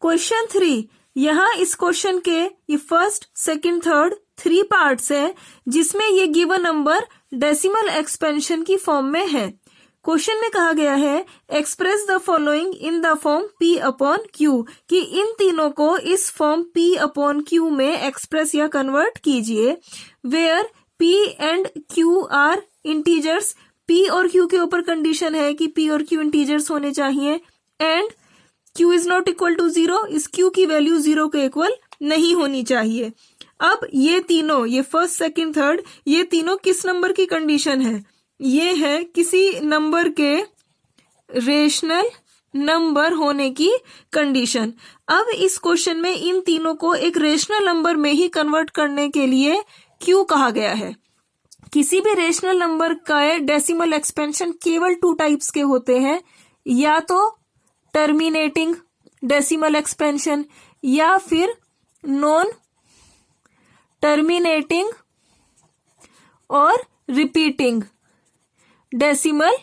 Question 3, यहाँ इस question के ये फर्स्ट, सेकंड, थर्ड 3 पार्ट्स है, जिसमें ये गिवन नंबर डेसिमल एक्सपेंशन की फॉर्म में है। क्वेश्चन में कहा गया है express the following in the form P upon Q, कि इन तीनों को इस फॉर्म P अपॉन Q में एक्सप्रेस या कन्वर्ट कीजिए, where P and Q are integers. P और Q के ऊपर कंडीशन है कि P और Q इंटीजर्स होने चाहिए, and Q is not equal to 0, इस Q की वैल्यू 0 के इक्वल नहीं होनी चाहिए। अब ये तीनों, ये फर्स्ट, सेकंड, थर्ड, ये तीनों किस नंबर की कंडीशन है? ये है किसी नंबर के रेशनल नंबर होने की कंडीशन। अब इस क्वेश्चन में इन तीनों को एक रेशनल नंबर में ही कन्वर्ट करने के लिए Q कहा गया है। किसी भी रेशनल नंबर का डेसिमल एक्सपेंशन केवल 2 टाइप्स के होते हैं, या तो टर्मिनेटिंग डेसिमल एक्सपेंशन या फिर नॉन टर्मिनेटिंग और रिपीटिंग डेसिमल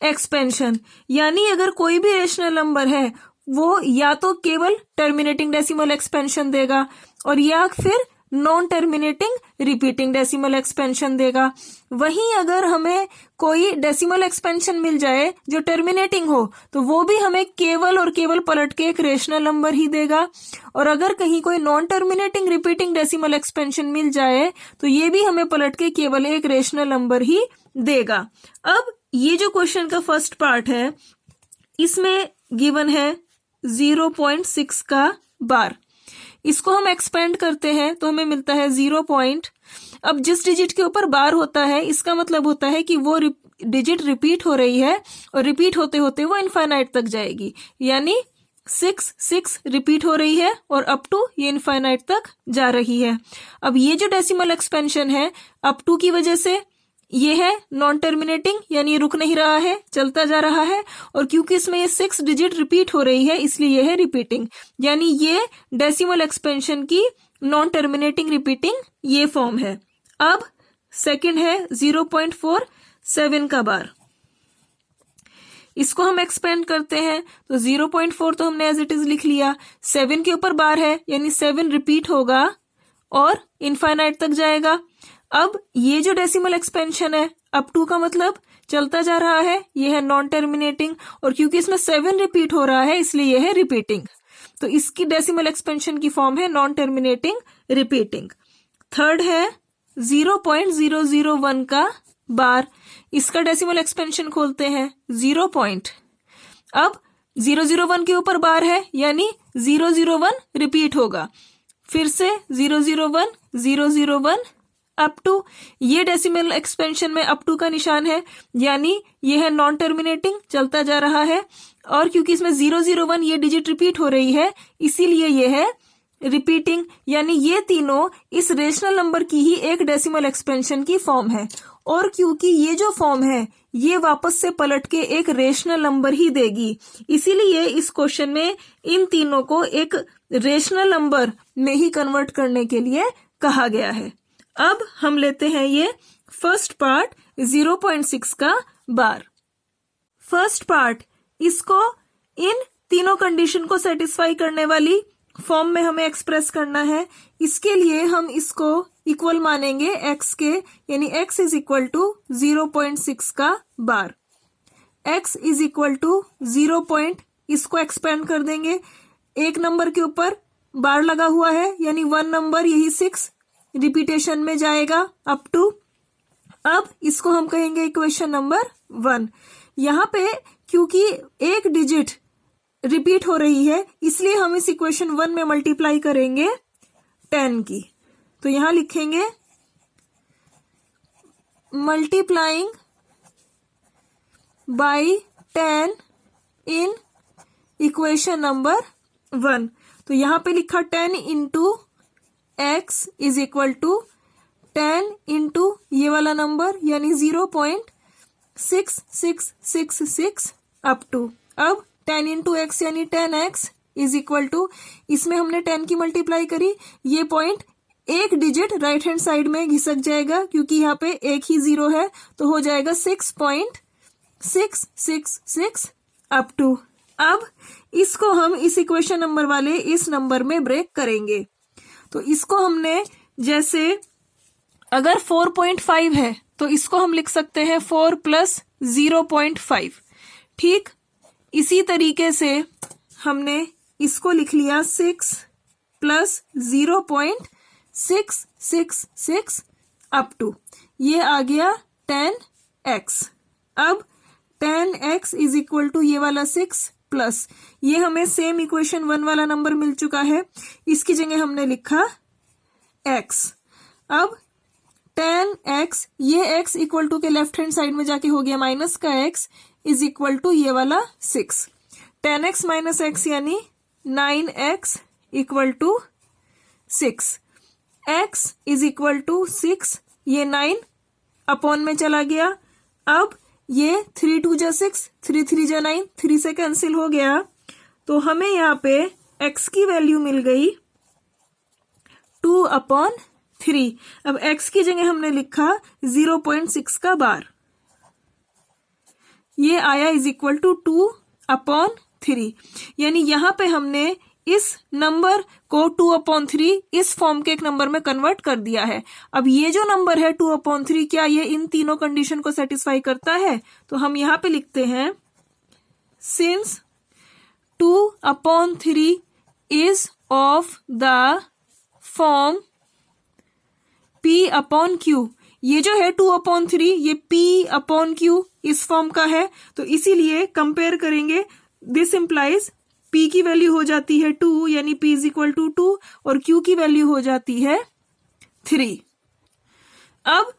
एक्सपेंशन। यानी अगर कोई भी रेशनल नंबर है वो या तो केवल टर्मिनेटिंग डेसिमल एक्सपेंशन देगा और या फिर non terminating repeating decimal expansion देगा। वहीं अगर हमें कोई डेसिमल एक्सपेंशन मिल जाए जो टर्मिनेटिंग हो तो वो भी हमें केवल और केवल पलट के एक रेशनल नंबर ही देगा, और अगर कहीं कोई non terminating repeating decimal expansion मिल जाए तो ये भी हमें पलट के केवल एक रेशनल नंबर ही देगा। अब ये जो क्वेश्चन का फर्स्ट पार्ट है इसमें गिवन है 0.6 का बार। इसको हम एक्सपेंड करते हैं तो हमें मिलता है 0 पॉइंट। अब जिस डिजिट के ऊपर बार होता है इसका मतलब होता है कि वो डिजिट रिपीट हो रही है और रिपीट होते होते वो इनफाइनाइट तक जाएगी, यानी 6 रिपीट हो रही है और अप टू ये इनफाइनाइट तक जा रही है। अब ये जो डेसिमल एक्सपेंशन है अप टू की वजह से ये है नॉन टर्मिनेटिंग, यानी रुक नहीं रहा है, चलता जा रहा है, और क्योंकि इसमें ये 6 डिजिट रिपीट हो रही है इसलिए ये है रिपीटिंग, यानी ये डेसिमल एक्सपेंशन की नॉन टर्मिनेटिंग रिपीटिंग ये फॉर्म है। अब सेकंड है 0.47 का बार। इसको हम एक्सपेंड करते हैं तो 0.4 तो हमने एज इट इज लिख लिया, 7 के ऊपर बार है यानी 7 रिपीट होगा और इनफाइनाइट तक जाएगा। अब ये जो डेसिमल एक्सपेंशन है अप टू का मतलब चलता जा रहा है, ये है नॉन टर्मिनेटिंग, और क्योंकि इसमें 7 रिपीट हो रहा है इसलिए ये है रिपीटिंग, तो इसकी डेसिमल एक्सपेंशन की फॉर्म है नॉन टर्मिनेटिंग रिपीटिंग। थर्ड है 0.001 का बार। इसका डेसिमल एक्सपेंशन खोलते हैं 0 पॉइंट। अब 001 के ऊपर बार है यानी 001 रिपीट होगा, फिर से 001 001 अप टू, ये डेसिमल एक्सपेंशन में अप टू का निशान है यानी ये है नॉन टर्मिनेटिंग, चलता जा रहा है, और क्योंकि इसमें 001 ये डिजिट रिपीट हो रही है इसीलिए ये है रिपीटिंग, यानी ये तीनों इस रेशनल नंबर की ही एक डेसिमल एक्सपेंशन की फॉर्म है। और क्योंकि ये जो फॉर्म है ये वापस से पलट के एक रेशनल नंबर ही देगी, इसीलिए इस क्वेश्चन में इन तीनों को एक रेशनल नंबर में ही कन्वर्ट करने के लिए कहा गया है। अब हम लेते हैं ये फर्स्ट पार्ट 0.6 का बार। फर्स्ट पार्ट, इसको इन तीनों कंडीशन को सेटिस्फाई करने वाली फॉर्म में हमें एक्सप्रेस करना है। इसके लिए हम इसको इक्वल मानेंगे x के, यानी x इज इक्वल टू 0.6 का bar. x is equal to 0 point, इसको एक्सपेंड कर देंगे, एक नंबर के ऊपर बार लगा हुआ है यानी 1 नंबर, यही 6 रिपीटेशन में जाएगा अप टू। अब इसको हम कहेंगे इक्वेशन नंबर 1। यहाँ पे क्योंकि एक डिजिट रिपीट हो रही है इसलिए हम इस इक्वेशन 1 में मल्टीप्लाई करेंगे 10 की, तो यहां लिखेंगे multiplying by 10 in equation number 1। तो यहां पे लिखा 10 into x is equal to 10 into ये वाला नंबर यानी 0.6666 अप टू। अब 10 इंटू x यानी 10x इज इक्वल टू, इसमें हमने 10 की मल्टीप्लाई करी, ये पॉइंट एक डिजिट राइट हैंड साइड में घिसक जाएगा क्योंकि यहाँ पे एक ही 0 है, तो हो जाएगा 6.666 अप टू। अब इसको हम इस इक्वेशन नंबर वाले इस नंबर में ब्रेक करेंगे। तो इसको हमने जैसे अगर 4.5 है तो इसको हम लिख सकते हैं 4 + 0.5। ठीक इसी तरीके से हमने इसको लिख लिया 6 + 0.666 अप टू ये आ गया 10x। अब 10x इज इक्वल टू ये वाला 6 प्लस ये हमें सेम इक्वेशन 1 वाला नंबर मिल चुका है, इसकी जगह हमने लिखा x। अब 10x ये x इक्वल टू के लेफ्ट हैंड साइड में जाके हो गया माइनस का x इज इक्वल टू ये वाला 6। 10x माइनस x यानी 9x equal to 6। x is equal to 6 ये 9 अपॉन में चला गया। अब ये 3 × 2 = 6 3 × 3 = 9 3 से कैंसिल हो गया। तो हमें यहाँ पे x की वैल्यू मिल गई 2/3। अब x की जगह हमने लिखा 0.6 का बार, ये आया इज इक्वल टू 2/3। यानी यहाँ पे हमने इस नंबर को 2/3 इस फॉर्म के एक नंबर में कन्वर्ट कर दिया है। अब ये जो नंबर है 2/3 क्या ये इन तीनों कंडीशन को सेटिस्फाई करता है? तो हम यहाँ पे लिखते हैं since 2/3 is of the form P/Q। ये जो है 2/3 ये P/Q इस फॉर्म का है, तो इसीलिए कंपेयर करेंगे। दिस इंप्लाइज P की वैल्यू हो जाती है 2 यानी P इज इक्वल टू 2 और Q की वैल्यू हो जाती है 3। अब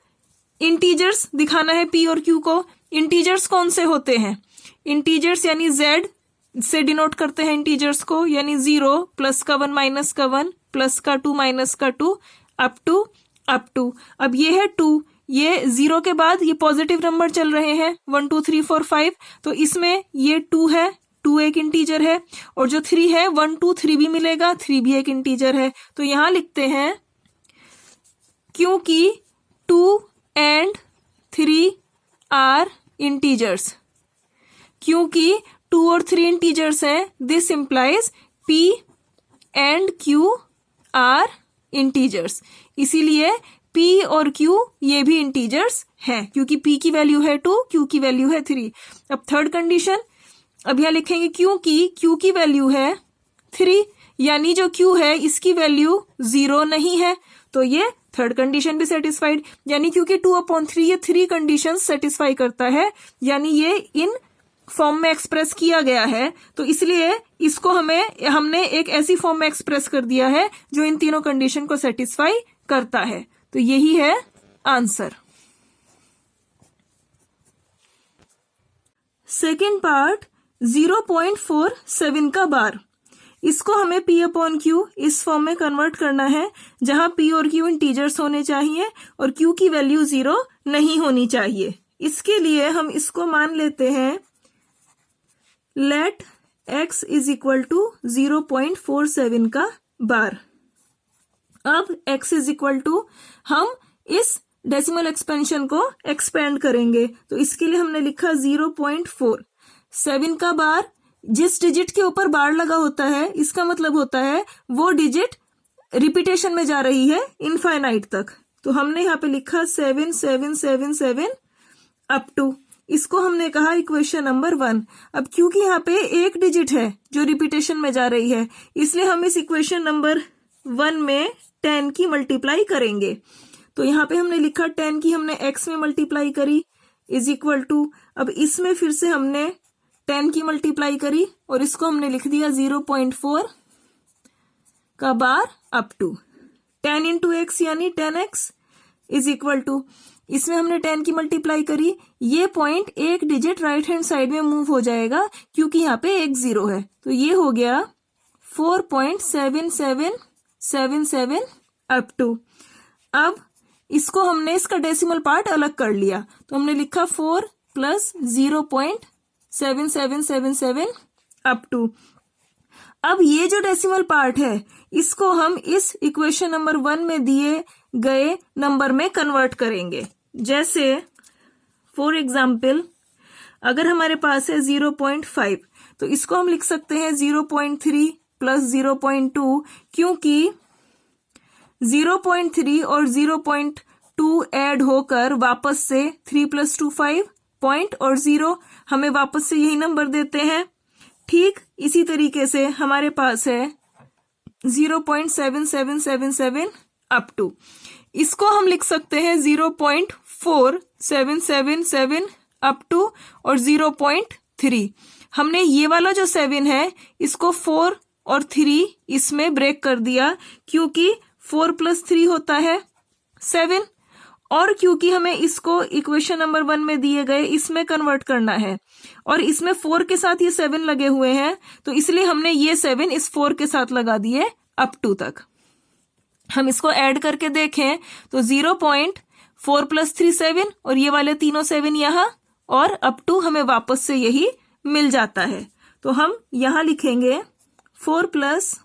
इंटीजर्स दिखाना है P और Q को। इंटीजर्स कौन से होते हैं? इंटीजर्स यानी Z से डिनोट करते हैं इंटीजर्स को, यानी 0 +1 -1 +2 -2 अप टू। अब ये है 2, ये 0 के बाद ये पॉजिटिव नंबर चल रहे हैं 1 2 3 4 5, तो इसमें ये 2 है, 2 एक इंटीजर है, और जो 3 है 1 2 3 भी मिलेगा, 3 भी एक इंटीजर है। तो यहां लिखते हैं क्योंकि 2 and 3 आर इंटीजर्स, क्योंकि 2 और 3 इंटीजर्स हैं, this implies P and Q are integers. इसीलिए P और Q ये भी इंटीजर्स हैं, क्योंकि P की वैल्यू है 2, Q की वैल्यू है 3। अब थर्ड कंडीशन, अब यहां लिखेंगे क्योंकि Q की वैल्यू है 3, यानी जो Q है इसकी वैल्यू 0 नहीं है, तो ये थर्ड कंडीशन भी सेटिस्फाइड। यानी क्योंकि 2/3 ये 3 कंडीशन सेटिस्फाई करता है, यानी ये इन फॉर्म में एक्सप्रेस किया गया है, तो इसलिए इसको हमने एक ऐसी फॉर्म में एक्सप्रेस कर दिया है जो इन तीनों कंडीशन को सेटिस्फाई करता है। तो यही है आंसर। सेकेंड पार्ट 0.47 का बार, इसको हमें P/Q इस फॉर्म में कन्वर्ट करना है जहां P और Q इंटीजर्स होने चाहिए और Q की वैल्यू 0 नहीं होनी चाहिए। इसके लिए हम इसको मान लेते हैं let x is equal to 0.47 का बार। अब x इज इक्वल टू हम इस डेसिमल एक्सपेंशन को एक्सपेंड करेंगे, तो इसके लिए हमने लिखा 0.4। 7 का बार, जिस डिजिट के ऊपर बार लगा होता है इसका मतलब होता है वो डिजिट रिपीटेशन में जा रही है इनफाइनाइट तक, तो हमने यहाँ पे लिखा 7 7 7 7 अप टू, इसको हमने कहा इक्वेशन नंबर 1। अब क्योंकि यहाँ पे एक डिजिट है जो रिपीटेशन में जा रही है, इसलिए हम इस इक्वेशन नंबर 1 में 10 की मल्टीप्लाई करेंगे। तो यहाँ पे हमने लिखा 10 की हमने x में मल्टीप्लाई करी इज इक्वल टू, अब इसमें फिर से हमने 10 की मल्टीप्लाई करी और इसको हमने लिख दिया 0.4 का बार अप टू 10 × x यानी 10x इज इक्वल टू, इसमें हमने 10 की मल्टीप्लाई करी, ये पॉइंट एक डिजिट राइट हैंड साइड में मूव हो जाएगा क्योंकि यहाँ पे एक 0 है, तो ये हो गया 4.7777 अप टू। अब इसको हमने इसका डेसिमल पार्ट अलग कर लिया, तो हमने लिखा 4 + 0.7777 अप टू। अब ये जो डेसिमल पार्ट है इसको हम इस इक्वेशन नंबर 1 में दिए गए नंबर में कन्वर्ट करेंगे। जैसे फॉर एग्जाम्पल अगर हमारे पास है 0.5, तो तो इसको हम लिख सकते हैं 0.3 प्लस 0.2, क्योंकि 0.3 और 0.2 ऐड होकर वापस से 3 + 2 5 पॉइंट और 0 हमें वापस से यही नंबर देते हैं। ठीक इसी तरीके से हमारे पास है 0.7777 अप टू, इसको हम लिख सकते हैं 0.4777 अप टू और 0.3। हमने ये वाला जो 7 है इसको 4 और 3 इसमें ब्रेक कर दिया, क्योंकि 4 + 3 होता है 7, और क्योंकि हमें इसको इक्वेशन नंबर 1 में दिए गए इसमें कन्वर्ट करना है और इसमें 4 के साथ ये 7 लगे हुए हैं, तो इसलिए हमने ये 7 इस 4 के साथ लगा दिए अप टू तक। हम इसको ऐड करके देखें तो 0.4 + 3 7 और ये वाले तीनों 7 यहाँ और अप टू हमें वापस से यही मिल जाता है। तो हम यहाँ लिखेंगे 4 प्लस,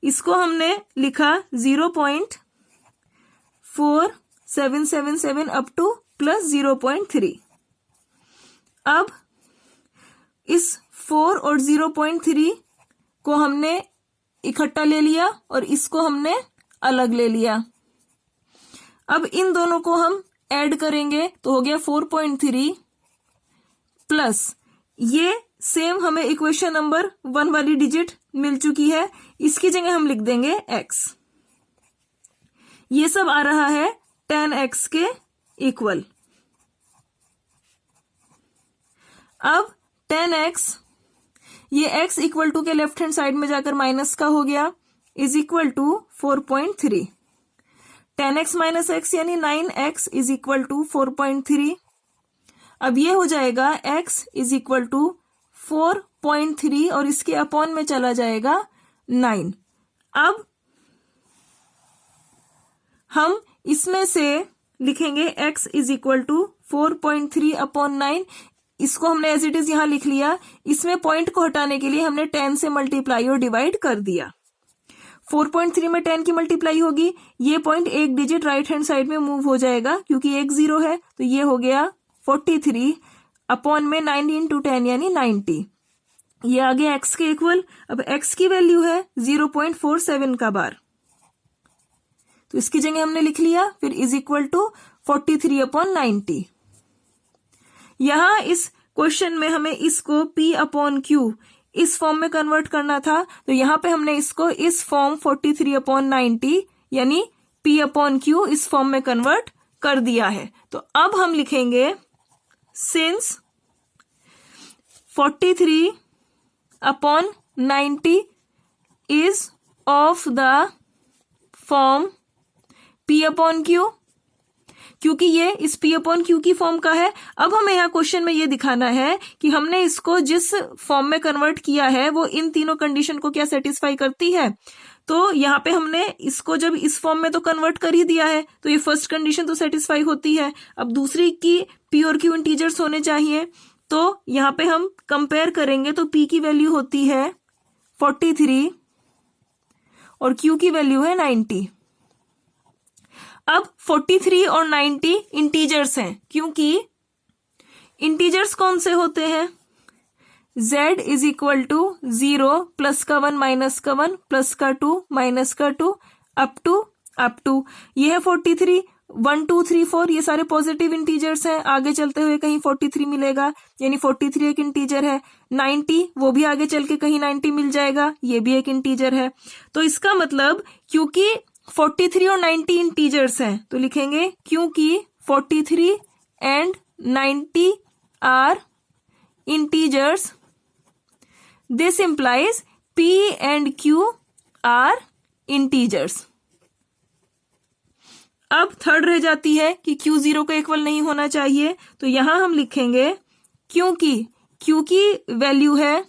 इसको हमने लिखा 0.4777 अप टू प्लस 0.3। अब इस 4 और 0.3 को हमने इकट्ठा ले लिया और इसको हमने अलग ले लिया। अब इन दोनों को हम ऐड करेंगे तो हो गया 4.3 प्लस ये सेम हमें इक्वेशन नंबर 1 वाली डिजिट मिल चुकी है, इसकी जगह हम लिख देंगे x। ये सब आ रहा है 10x के इक्वल। अब 10x, ये x इक्वल टू के लेफ्ट हैंड साइड में जाकर माइनस का हो गया, is equal to 4.3। 10x minus x यानी 9x इज इक्वल टू 4.3। अब ये हो जाएगा x इज इक्वल टू 4.3 और इसके अपॉन में चला जाएगा 9। अब हम इसमें से लिखेंगे x is equal to 4.3 upon 9, इसको हमने एज इट इज यहां लिख लिया। इसमें पॉइंट को हटाने के लिए हमने 10 से मल्टीप्लाई और डिवाइड कर दिया। 4.3 में 10 की मल्टीप्लाई होगी, ये पॉइंट एक डिजिट राइट हैंड साइड में मूव हो जाएगा क्योंकि एक 0 है, तो ये हो गया 43 अपॉन में 9 इंटू 10 यानी 90। ये आ गया x के इक्वल। अब x की वैल्यू है 0.47 का बार, तो इसकी जगह हमने लिख लिया, फिर इज इक्वल टू 43 अपॉन 90। यहां इस क्वेश्चन में हमें इसको p अपॉन q इस फॉर्म में कन्वर्ट करना था, तो यहां पे हमने इसको इस फॉर्म 43 अपॉन 90 यानी p अपॉन q इस फॉर्म में कन्वर्ट कर दिया है। तो अब हम लिखेंगे since 43 upon 90 is of the form p upon q, क्योंकि ये इस p अपॉन q की फॉर्म का है। अब हमें यहाँ क्वेश्चन में ये दिखाना है कि हमने इसको जिस फॉर्म में कन्वर्ट किया है वो इन तीनों कंडीशन को क्या सेटिस्फाई करती है। तो यहाँ पे हमने इसको जब इस फॉर्म में तो कन्वर्ट कर ही दिया है, तो ये फर्स्ट कंडीशन तो सेटिस्फाई होती है। अब दूसरी की p और q इंटीजर्स होने चाहिए, तो यहाँ पे हम कंपेयर करेंगे तो p की वैल्यू होती है 43 और q की वैल्यू है 90। अब 43 और 90 इंटीजर्स हैं, क्योंकि इंटीजर्स कौन से होते हैं, z is equal to 0 plus का 1 माइनस का 1 प्लस का 2 माइनस का 2 अप टू ये है 43। 1 2 3 4 ये सारे पॉजिटिव इंटीजर्स हैं, आगे चलते हुए कहीं 43 मिलेगा यानी 43 एक इंटीजर है। 90 वो भी आगे चल के कहीं 90 मिल जाएगा, ये भी एक इंटीजर है। तो इसका मतलब क्योंकि 43 और 90 इंटीजर्स हैं तो लिखेंगे क्योंकि 43 and 90 are integers, this implies p and q are integers. अब थर्ड रह जाती है कि q 0 के इक्वल नहीं होना चाहिए, तो यहां हम लिखेंगे क्योंकि q की वैल्यू है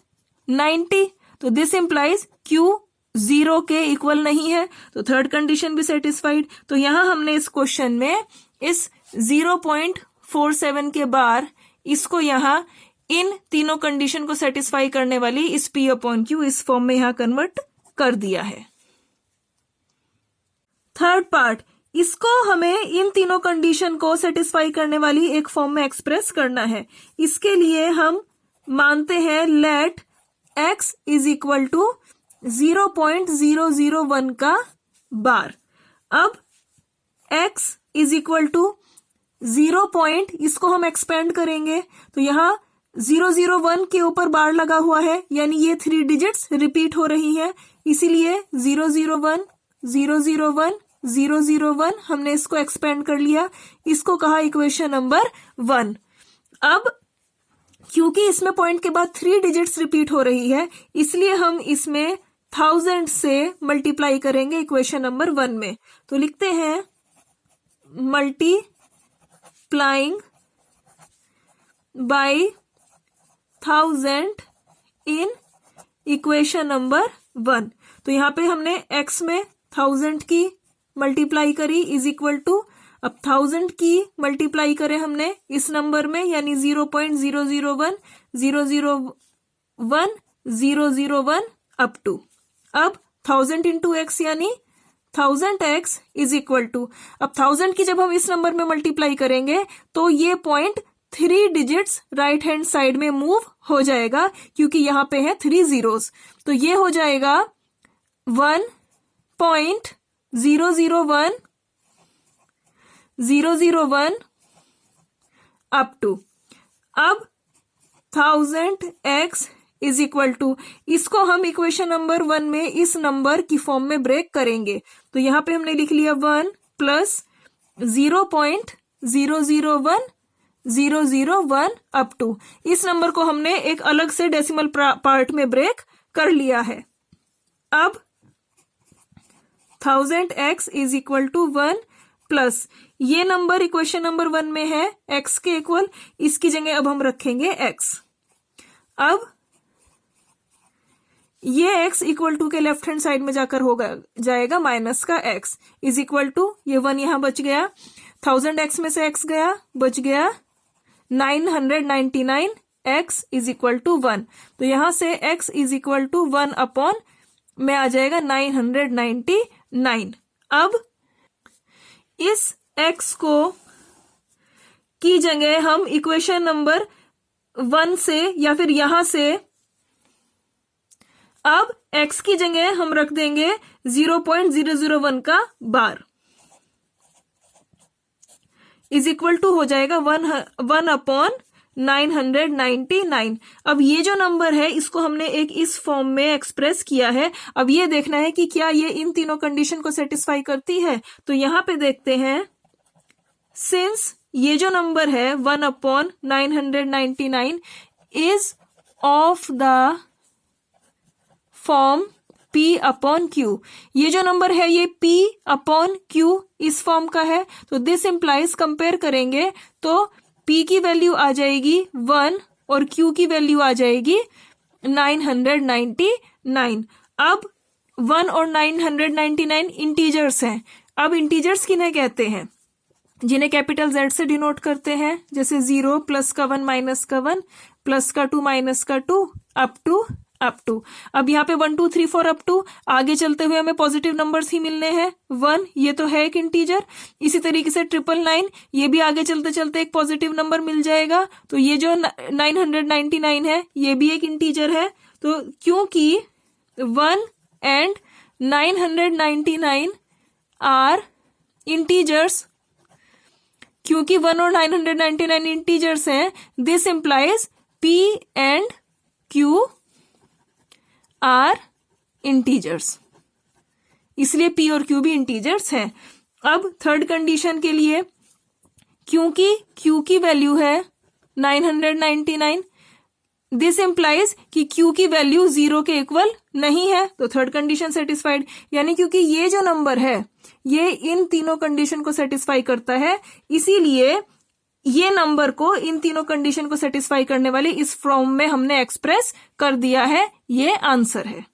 90, तो दिस इंप्लाइज q 0 के इक्वल नहीं है, तो थर्ड कंडीशन भी सेटिस्फाइड। तो यहां हमने इस क्वेश्चन में इस 0.47 के बार इसको यहां इन तीनों कंडीशन को सेटिस्फाई करने वाली इस p अपॉन q इस फॉर्म में यहां कन्वर्ट कर दिया है। थर्ड पार्ट, इसको हमें इन तीनों कंडीशन को सेटिस्फाई करने वाली एक फॉर्म में एक्सप्रेस करना है। इसके लिए हम मानते हैं let x is equal to 0.001 का बार। अब x इज इक्वल टू 0. इसको हम एक्सपेंड करेंगे तो यहाँ 001 के ऊपर बार लगा हुआ है, यानी ये 3 डिजिट्स रिपीट हो रही हैं, इसीलिए 001 001 001 हमने इसको एक्सपेंड कर लिया। इसको कहा इक्वेशन नंबर 1। अब क्योंकि इसमें पॉइंट के बाद 3 डिजिट्स रिपीट हो रही है, इसलिए हम इसमें 1000 से मल्टीप्लाई करेंगे इक्वेशन नंबर 1 में। तो लिखते हैं multiplying by 1000 in equation number 1। तो यहाँ पे हमने x में 1000 की मल्टीप्लाई करी इज इक्वल टू, अब 1000 की मल्टीप्लाई करें हमने इस नंबर में, यानी 0.001 001 001 अप टू, अब 1000 इंटू एक्स यानी 1000x इज इक्वल टू, अब 1000 की जब हम इस नंबर में मल्टीप्लाई करेंगे तो ये point 3 digits right hand side में मूव हो जाएगा, क्योंकि यहां पे है 3 zeros। तो ये हो जाएगा 1.001 001 अप टू, अब 1000x इज इक्वल टू, इसको हम इक्वेशन नंबर 1 में इस नंबर की फॉर्म में ब्रेक करेंगे। तो यहां पे हमने लिख लिया 1 प्लस 0.001 001 अप टू, इस नंबर को हमने एक अलग से डेसिमल पार्ट में ब्रेक कर लिया है। अब 1000x is equal to 1 plus ये नंबर इक्वेशन नंबर 1 में है x के इक्वल, इसकी जगह अब हम रखेंगे x। अब ये x इक्वल टू के लेफ्ट हैंड साइड में जाकर होगा जाएगा माइनस का x इज इक्वल टू, ये 1 यहां बच गया, 1000x में से x गया, बच गया 999 x इज इक्वल टू 1। तो यहां से x is equal to 1 upon में आ जाएगा 999। अब इस x को की जगह हम इक्वेशन नंबर 1 से या फिर यहां से अब x की जगह हम रख देंगे 0.001 का बार इज इक्वल टू हो जाएगा 1 अपॉन 999। अब ये जो नंबर है इसको हमने एक इस फॉर्म में एक्सप्रेस किया है। अब ये देखना है कि क्या ये इन तीनों कंडीशन को सेटिस्फाई करती है। तो यहां पे देखते हैं, सिंस ये जो नंबर है 1 upon 999 is of the form P upon Q, ये जो नंबर है ये P अपॉन Q इस फॉर्म का है। तो दिस इंप्लाइज, कंपेयर करेंगे तो P की वैल्यू आ जाएगी 1 और Q की वैल्यू आ जाएगी 999। अब 1 और 999 इंटीजर्स हैं। अब इंटीजर्स किन्हें कहते हैं? जिन्हें कैपिटल Z से डिनोट करते हैं, जैसे 0 प्लस का 1 माइनस का 1 प्लस का 2 माइनस का 2 अप टू। अब यहाँ पे 1 2 3 4 अप टू, आगे चलते हुए हमें पॉजिटिव नंबर्स ही मिलने हैं। 1 ये तो है एक इंटीजर, इसी तरीके से 999 ये भी आगे चलते चलते एक पॉजिटिव नंबर मिल जाएगा। तो ये जो 999 है ये भी एक इंटीजर है। तो क्योंकि 1 एंड 999 आर इंटीजर्स, क्योंकि 1 और 999 इंटीजर्स हैं, this implies P and Q are integers, इसलिए P और Q भी इंटीजर्स हैं। अब थर्ड कंडीशन के लिए, क्योंकि Q की वैल्यू है 999, दिस इंप्लाइज कि Q की वैल्यू 0 के इक्वल नहीं है। तो थर्ड कंडीशन सेटिस्फाइड, यानी क्योंकि ये जो नंबर है ये इन तीनों कंडीशन को सेटिस्फाई करता है, इसीलिए ये नंबर को इन तीनों कंडीशन को सेटिस्फाई करने वाली इस फॉर्म में हमने एक्सप्रेस कर दिया है। ये आंसर है।